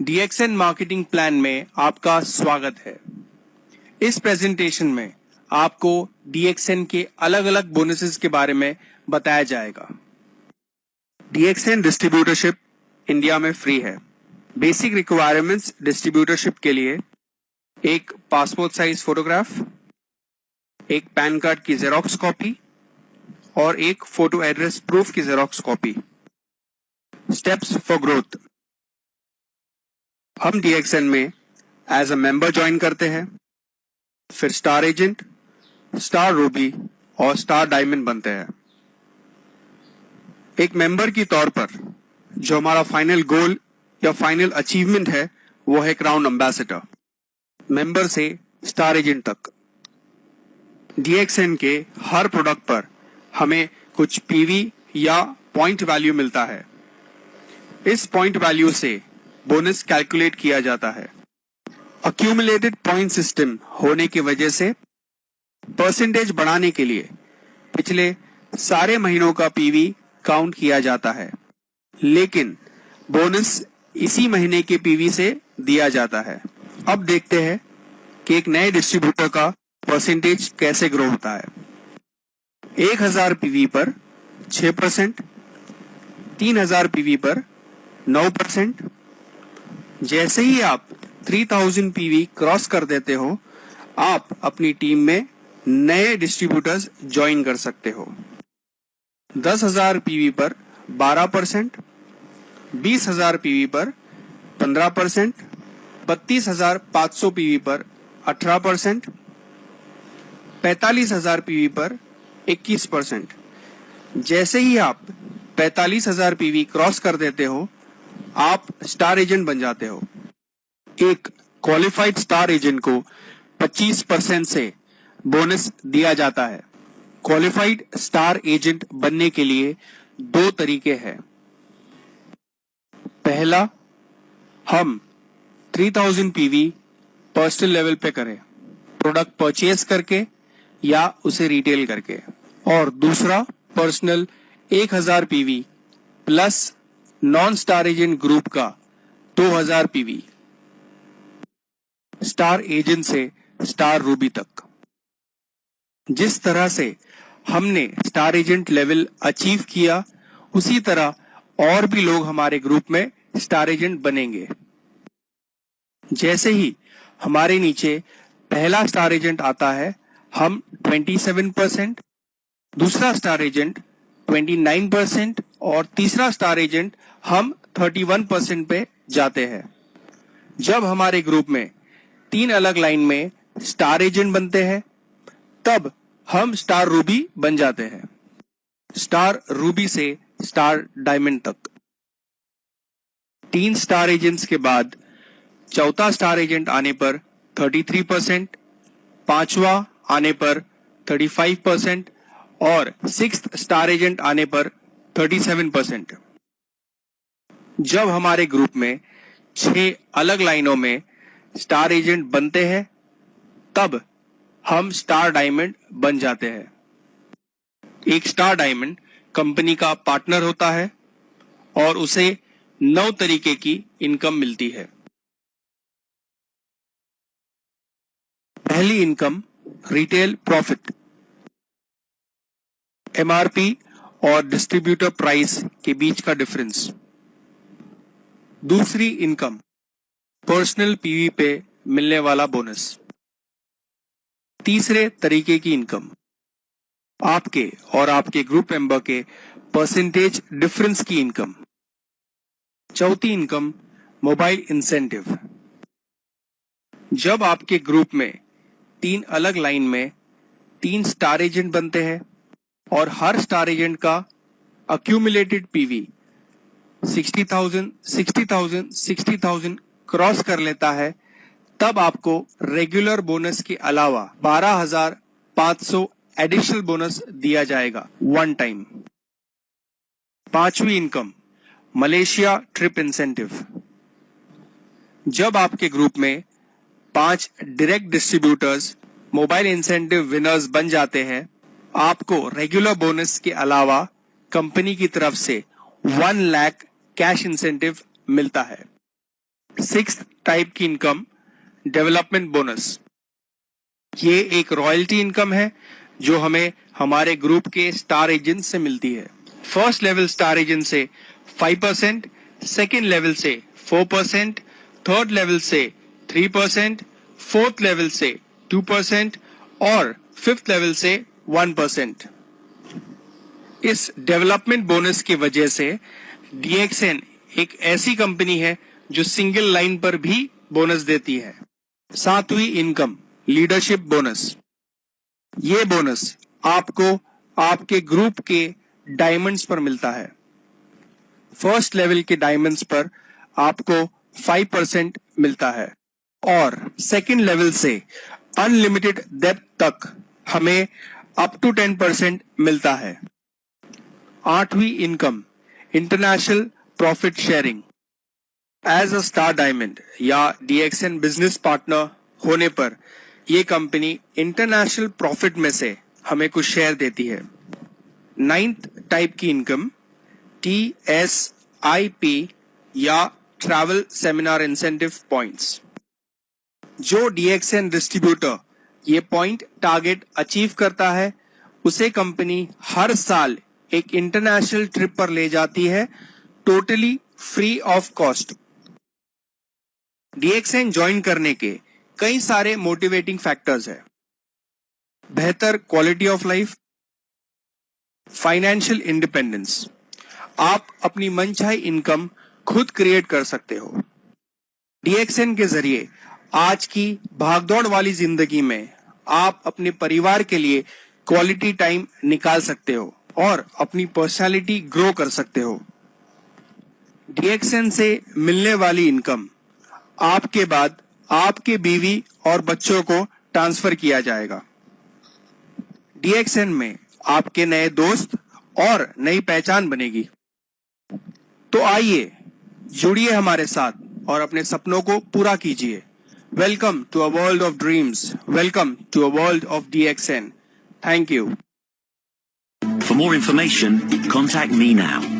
DXN marketing plan में आपका स्वागत है। इस प्रेजेंटेशन में आपको DXN के अलग अलग बोनसेस के बारे में बताया जाएगा। DXN डिस्ट्रीब्यूटरशिप इंडिया में फ्री है। बेसिक रिक्वायरमेंट्स डिस्ट्रीब्यूटरशिप के लिए एक पासपोर्ट साइज फोटोग्राफ, एक पैन कार्ड की जेरोक्स कॉपी और एक फोटो एड्रेस प्रूफ की xerox copy. Steps for growth. हम DXN में एज अ मेंबर ज्वाइन करते हैं, फिर स्टार एजेंट, स्टार रूबी और स्टार डायमंड बनते हैं। एक मेंबर की तौर पर जो हमारा फाइनल गोल या फाइनल अचीवमेंट है वो है क्राउन एम्बेसडर। मेंबर से स्टार एजेंट तक DXN के हर प्रोडक्ट पर हमें कुछ PV या पॉइंट वैल्यू मिलता है। इस पॉइंट वैल्यू से बोनस कैलकुलेट किया जाता है। अक्यूमुलेटेड पॉइंट सिस्टम होने की वजह से परसेंटेज बढ़ाने के लिए पिछले सारे महीनों का PV काउंट किया जाता है, लेकिन बोनस इसी महीने के PV से दिया जाता है। अब देखते हैं कि एक नए डिस्ट्रीब्यूटर का परसेंटेज कैसे ग्रो होता है। 1000 PV पर 6%, 3000 PV पर 9%। जैसे ही आप 3000 PV क्रॉस कर देते हो, आप अपनी टीम में नए डिस्ट्रीब्यूटर्स ज्वाइन कर सकते हो। 10,000 PV पर 12%, 20,000 PV पर 15%, 32,500 PV पर 18%, 45,000 PV पर 21%। जैसे ही आप 45,000 PV क्रॉस कर देते हो, आप स्टार एजेंट बन जाते हो। एक क्वालिफाइड स्टार एजेंट को 25% से बोनस दिया जाता है। क्वालिफाइड स्टार एजेंट बनने के लिए 2 तरीके हैं। पहला, हम 3000 PV पर्सनल लेवल पे करें, प्रोडक्ट परचेज करके या उसे रिटेल करके। और दूसरा, personal 1000 PV plus non star agent group का 2000 PV। स्टार एजेंट से स्टार रूबी तक। जिस तरह से हमने स्टार एजेंट लेवल अचीव किया, उसी तरह और भी लोग हमारे ग्रुप में स्टार एजेंट बनेंगे। जैसे ही हमारे नीचे पहला स्टार एजेंट आता है, हम 27%, दूसरा स्टार एजेंट 29% और तीसरा स्टार एजेंट हम 31% पे जाते हैं। जब हमारे ग्रुप में 3 अलग लाइन में स्टार एजेंट बनते हैं, तब हम स्टार रूबी बन जाते हैं। स्टार रूबी से स्टार डायमंड तक। 3 स्टार एजेंट्स के बाद चौथा स्टार एजेंट आने पर 33%, 5वां आने पर 35% और 6th स्टार एजेंट आने पर 37%। जब हमारे ग्रुप में 6 अलग लाइनों में स्टार एजेंट बनते हैं, तब हम स्टार डायमंड बन जाते हैं। एक स्टार डायमंड कंपनी का पार्टनर होता है और उसे 9 तरीके की इनकम मिलती है। पहली इनकम, रिटेल प्रॉफिट, MRP और डिस्ट्रीब्यूटर प्राइस के बीच का डिफरेंस। दूसरी इनकम, पर्सनल PV पे मिलने वाला बोनस। तीसरे तरीके की इनकम, आपके और आपके ग्रुप मेंबर के परसेंटेज डिफरेंस की इनकम। चौथी इनकम, मोबाइल इंसेंटिव। जब आपके ग्रुप में 3 अलग लाइन में 3 स्टार एजेंट बनते हैं और हर स्टार एजेंट का अक्यूमुलेटेड PV 60,000, 60,000, 60,000 क्रॉस कर लेता है, तब आपको रेगुलर बोनस के अलावा 12,500 एडिशनल बोनस दिया जाएगा वन टाइम। पांचवी इनकम, मलेशिया ट्रिप इंसेंटिव। जब आपके ग्रुप में 5 direct distributors mobile incentive winners बन जाते हैं, आपको रेगुलर बोनस के अलावा कंपनी की तरफ से 1 लाख कैश इंसेंटिव मिलता है। सिक्स्थ टाइप की इनकम डेवलपमेंट बोनस। ये एक रॉयल्टी इनकम है जो हमें हमारे ग्रुप के स्टार एजेंट से मिलती है। फर्स्ट लेवल स्टार एजेंट से 5%, सेकेंड लेवल से 4%, थर्ड लेवल से 3%, फोर्थ लेवल से 2% और फिफ्थ लेवल से 1%। इस डेवलपमेंट बोनस की वजह से DXN एक ऐसी कंपनी है जो सिंगल लाइन पर भी बोनस देती है। सातवीं इनकम लीडरशिप बोनस। ये बोनस आपको आपके ग्रुप के डायमंड्स पर मिलता है। फर्स्ट लेवल के डायमंड्स पर आपको 5% मिलता है और सेकेंड लेवल से अनलिमिटेड डेप्थ तक हमें अप टू 10% मिलता है। आठवीं income international profit sharing. As a star diamond या DXN बिजनेस पार्टनर होने पर यह कंपनी इंटरनेशनल प्रॉफिट में से हमें कुछ शेयर देती है। नाइन्थ टाइप की इनकम TSIP या ट्रैवल सेमिनार इंसेंटिव पॉइंट्स। जो DXN डिस्ट्रीब्यूटर ये पॉइंट टारगेट अचीव करता है उसे कंपनी हर साल एक इंटरनेशनल ट्रिप पर ले जाती है, totally free of cost. DXN join करने के कई सारे मोटिवेटिंग फैक्टर्स है। बेहतर quality of life, financial independence. आप अपनी मनचाही इनकम खुद क्रिएट कर सकते हो। DXN के जरिए आज की भागदौड़ वाली जिंदगी में आप अपने परिवार के लिए क्वालिटी टाइम निकाल सकते हो और अपनी पर्सनालिटी ग्रो कर सकते हो। DXN से मिलने वाली इनकम आपके बाद आपके बीवी और बच्चों को ट्रांसफर किया जाएगा। DXN में आपके नए दोस्त और नई पहचान बनेगी। तो आइए जुड़िए हमारे साथ और अपने सपनों को पूरा कीजिए। Welcome to a world of dreams, welcome to a world of DXN। Thank you. For more information, contact me now.